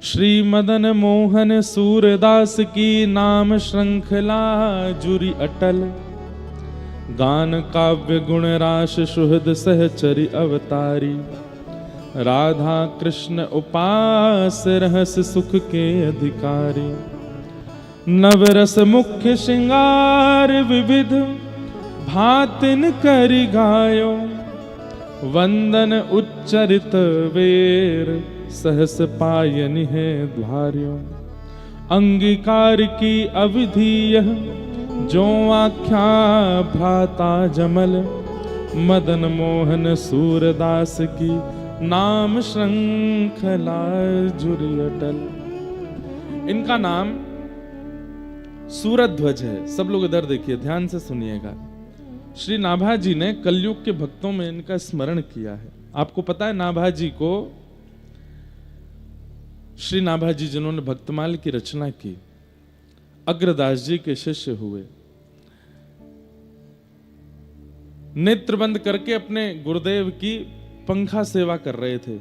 श्री मदन मोहन सूरदास की नाम श्रृंखला जुरी अटल। गान काव्य गुण राश सुहृद सहचरी अवतारी। राधा कृष्ण उपास रहस सुख के अधिकारी। नवरस मुख्य श्रृंगार विविध भातिन करि गायो। वंदन उच्चरित वेर सहस पायन है द्वार्यो। अंगीकार की अविधि यह जो आख्या भ्राता जमल। मदन मोहन सूरदास की नाम श्रृंखला जुरी अटल। इनका नाम सूरध्वज है। सब लोग इधर देखिए, ध्यान से सुनिएगा। श्री नाभाजी ने कलयुग के भक्तों में इनका स्मरण किया है। आपको पता है नाभाजी को, श्री नाभाजी जिन्होंने भक्तमाल की रचना की, अग्रदास जी के शिष्य हुए। नेत्र बंद करके अपने गुरुदेव की पंखा सेवा कर रहे थे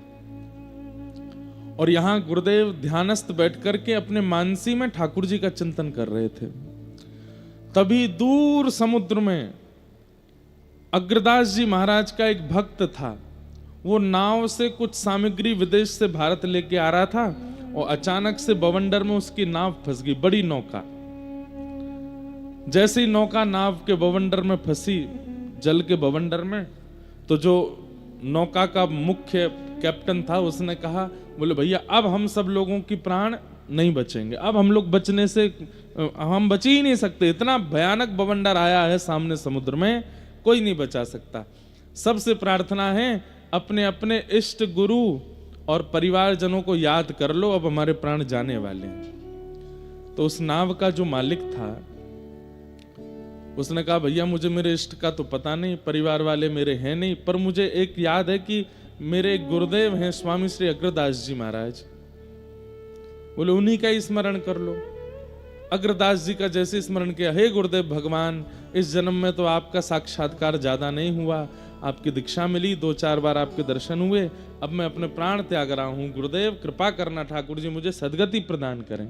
और यहां गुरुदेव ध्यानस्थ बैठ करके अपने मानसी में ठाकुर जी का चिंतन कर रहे थे। तभी दूर समुद्र में अग्रदास जी महाराज का एक भक्त था। वो नाव से कुछ सामग्री विदेश से भारत लेके आ रहा था और अचानक से बवंडर में उसकी नाव फंस गई, बड़ी नौका। जैसे ही नौका नाव के बवंडर में फंसी, जल के बवंडर में, तो जो नौका का मुख्य कैप्टन था उसने कहा, बोले भैया अब हम सब लोगों की प्राण नहीं बचेंगे, अब हम लोग बचने से हम बच ही नहीं सकते। इतना भयानक बवंडर आया है सामने समुद्र में, कोई नहीं बचा सकता। सबसे प्रार्थना है अपने अपने इष्ट गुरु और परिवारजनों को याद कर लो, अब हमारे प्राण जाने वाले हैं। तो उस नाव का जो मालिक था उसने कहा, भैया मुझे मेरे इष्ट का तो पता नहीं, परिवार वाले मेरे हैं नहीं, पर मुझे एक याद है कि मेरे गुरुदेव हैं स्वामी श्री अग्रदास जी महाराज। बोले उन्हीं का ही स्मरण कर लो। अग्रदास जी का जैसे स्मरण किया, हे गुरुदेव भगवान, इस जन्म में तो आपका साक्षात्कार ज्यादा नहीं हुआ, आपकी दीक्षा मिली, 2-4 बार आपके दर्शन हुए, अब मैं अपने प्राण त्याग रहा हूं। गुरुदेव कृपा करना, ठाकुर जी मुझे सद्गति प्रदान करें।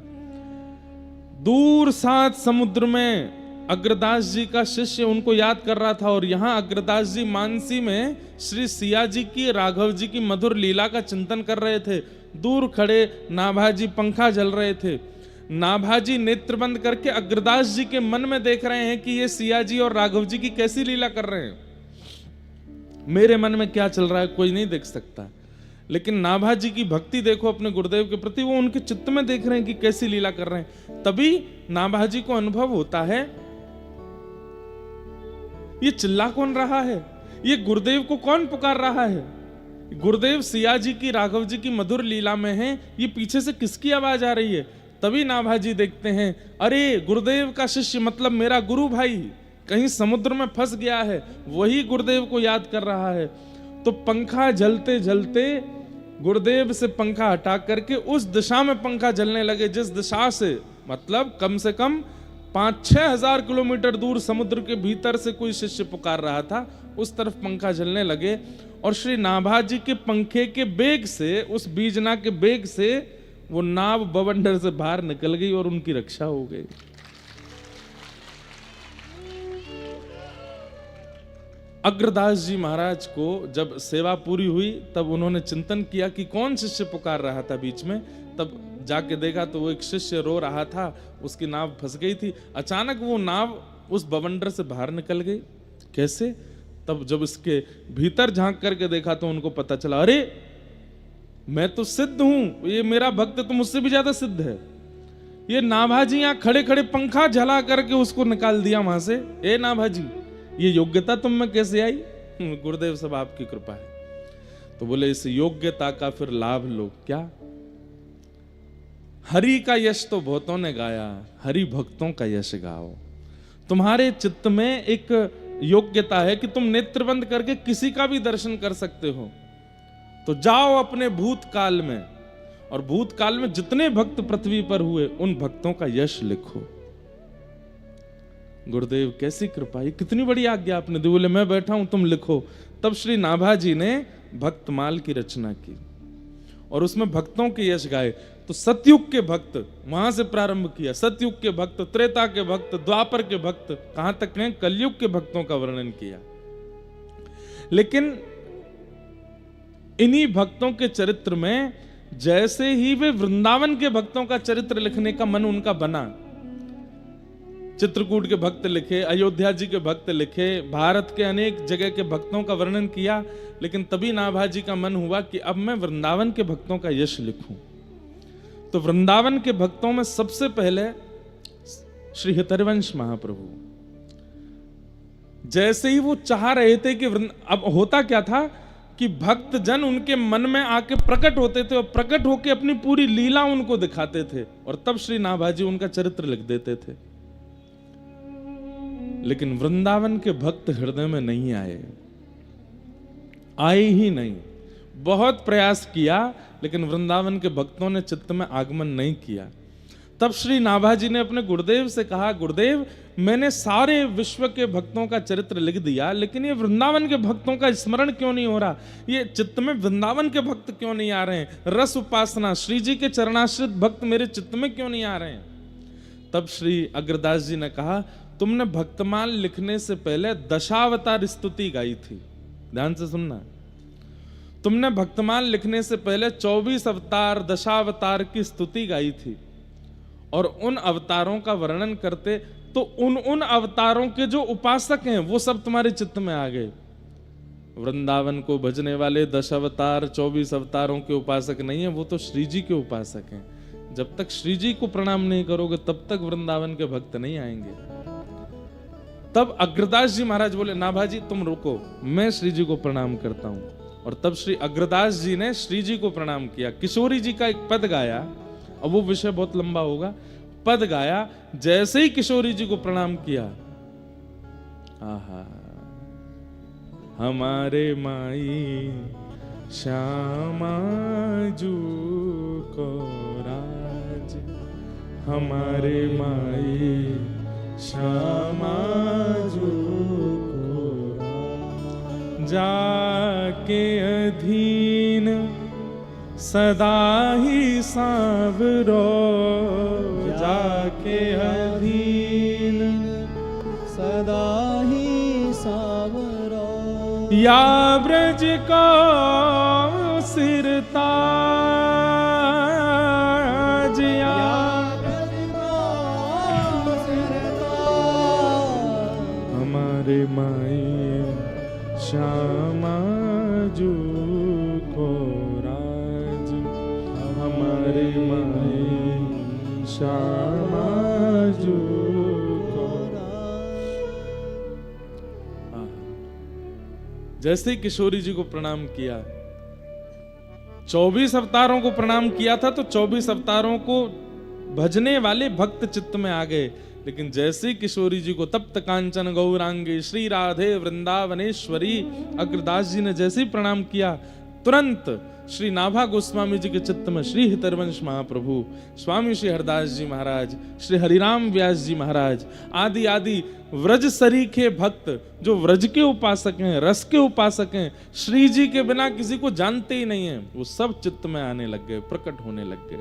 दूर सात समुद्र में अग्रदास जी का शिष्य उनको याद कर रहा था और यहां अग्रदास जी मानसी में श्री सिया जी की, राघव जी की मधुर लीला का चिंतन कर रहे थे। दूर खड़े नाभाजी पंखा जल रहे थे। नाभाजी नेत्र बंद करके अग्रदास जी के मन में देख रहे हैं कि ये सिया जी और राघव जी की कैसी लीला कर रहे हैं। मेरे मन में क्या चल रहा है कोई नहीं देख सकता, लेकिन नाभाजी की भक्ति देखो अपने गुरुदेव के प्रति, वो उनके चित्त में देख रहे हैं कि कैसी लीला कर रहे हैं। तभी नाभाजी को अनुभव होता है, ये चिल्ला कौन रहा है, ये गुरुदेव को कौन पुकार रहा है। गुरुदेव सिया जी की, राघव जी की मधुर लीला में हैं, ये पीछे से किसकी आवाज आ रही है। तभी नाभाजी देखते हैं, अरे गुरुदेव का शिष्य मतलब मेरा गुरु भाई कहीं समुद्र में फंस गया है, वही गुरुदेव को याद कर रहा है। तो पंखा जलते जलते गुरुदेव से पंखा हटा करके उस दिशा में पंखा जलने लगे जिस दिशा से, मतलब कम से कम 5-6 हजार किलोमीटर दूर समुद्र के भीतर से कोई शिष्य पुकार रहा था, उस तरफ पंखा जलने लगे। और श्री नाभाजी के पंखे के बेग से, उस बीजना के बेग से वो नाव बवंडर से बाहर निकल गई और उनकी रक्षा हो गई। अग्रदास जी महाराज को जब सेवा पूरी हुई तब उन्होंने चिंतन किया कि कौन शिष्य पुकार रहा था बीच में। तब जाके देखा तो वो एक शिष्य रो रहा था, उसकी नाव फंस गई थी। अचानक वो नाव उस बवंडर से बाहर निकल गई। कैसे? तब जब इसके भीतर झांक करके देखा तो उनको पता चला, अरे मैं तो सिद्ध हूं, ये मेरा भक्त तो मुझसे भी ज्यादा सिद्ध है। ये नाभाजी यहां खड़े खड़े पंखा जला करके उसको निकाल दिया वहां से। ए नाभाजी, ये योग्यता तुम में कैसे आई? गुरुदेव सब आपकी कृपा है। तो बोले इस योग्यता का फिर लाभ लो। क्या? हरि का यश तो बहुतों ने गाया, हरि भक्तों का यश गाओ। तुम्हारे चित्त में एक योग्यता है कि तुम नेत्र बंद करके किसी का भी दर्शन कर सकते हो, तो जाओ अपने भूतकाल में, और भूतकाल में जितने भक्त पृथ्वी पर हुए उन भक्तों का यश लिखो। गुरुदेव कैसी कृपा, ये कितनी बड़ी आज्ञा आपने दी। बोले मैं बैठा हूं, तुम लिखो। तब श्री नाभाजी ने भक्तमाल की रचना की और उसमें भक्तों के यश गाए। तो सतयुग के भक्त वहां से प्रारंभ किया, सतयुग के भक्त, त्रेता के भक्त, द्वापर के भक्त, कहां तक हैं कलयुग के भक्तों का वर्णन किया। लेकिन इन्हीं भक्तों के चरित्र में जैसे ही वे वृंदावन के भक्तों का चरित्र लिखने का मन उनका बना, चित्रकूट के भक्त लिखे, अयोध्या जी के भक्त लिखे, भारत के अनेक जगह के भक्तों का वर्णन किया, लेकिन तभी नाभाजी का मन हुआ कि अब मैं वृंदावन के भक्तों का यश लिखूं। तो वृंदावन के भक्तों में सबसे पहले श्री हितरवंश महाप्रभु। जैसे ही वो चाह रहे थे कि अब होता क्या था कि भक्त जन उनके मन में आके प्रकट होते थे और प्रकट होके अपनी पूरी लीला उनको दिखाते थे, और तब श्री नाभाजी उनका चरित्र लिख देते थे। लेकिन वृंदावन के भक्त हृदय में नहीं आए ही नहीं। बहुत प्रयास किया, लेकिन वृंदावन के भक्तों ने चित्त में आगमन नहीं किया। तब श्री नाभाजी ने अपने गुरुदेव से कहा, गुरुदेव मैंने सारे विश्व के भक्तों का चरित्र लिख दिया, लेकिन ये वृंदावन के भक्तों का स्मरण क्यों नहीं हो रहा, ये चित्त में वृंदावन के भक्त क्यों नहीं आ रहे हैं, रस उपासना श्री जी के चरणाश्रित भक्त मेरे चित्त में क्यों नहीं आ रहे हैं। तब श्री अग्रदास जी ने कहा, तुमने भक्तमाल लिखने से पहले दशावतार स्तुति गाई थी, ध्यान से सुनना। तुमने भक्तमाल लिखने से पहले 24 अवतार दशावतार की स्तुति गाई थी, और उन अवतारों का वर्णन करते तो उन अवतारों के जो उपासक हैं वो सब तुम्हारे चित्त में आ गए। वृंदावन को भजने वाले 10 अवतार 24 अवतारों के उपासक नहीं है, वो तो श्री जी के उपासक हैं। जब तक श्री जी को प्रणाम नहीं करोगे तब तक वृंदावन के भक्त नहीं आएंगे। तब अग्रदास जी महाराज बोले, नाभाजी तुम रुको, मैं श्री जी को प्रणाम करता हूं। और तब श्री अग्रदास जी ने श्री जी को प्रणाम किया, किशोरी जी का एक पद गाया, अब वो विषय बहुत लंबा होगा, पद गाया। जैसे ही किशोरी जी को प्रणाम किया, आहा, हमारे माई श्यामा जू को राज, हमारे माई श्यामा जू को राज, जाके अधीन सदा ही सांवरो, जाके अधीन सदा ही सांवरो, या ब्रज को सिरताज, या ब्रज को सिरताज, हमारे माई श्यामा जू को राज, हमारे माई श्यामा जू को राज। जैसे ही किशोरी जी को प्रणाम किया, 24 अवतारों को प्रणाम किया था, तो 24 अवतारों को भजने वाले भक्त चित्त में आ गए। लेकिन जैसे ही किशोरी जी को तप्त कांचन गौरांगी श्री राधे वृंदावनेश्वरी अग्रदास जी ने जैसे ही प्रणाम किया, तुरंत श्री नाभा गोस्वामी जी के चित्त में श्री हितरवंश महाप्रभु, स्वामी श्री हरदास जी महाराज, श्री हरिराम व्यास जी महाराज आदि आदि व्रज सरीखे भक्त जो व्रज के उपासक हैं, रस के उपासक हैं, श्री जी के बिना किसी को जानते ही नहीं है, वो सब चित्त में आने लग गए, प्रकट होने लग गए।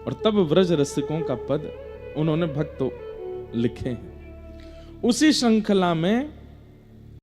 और तब व्रज रसिकों का पद उन्होंने भक्त लिखे हैं। उसी श्रृंखला में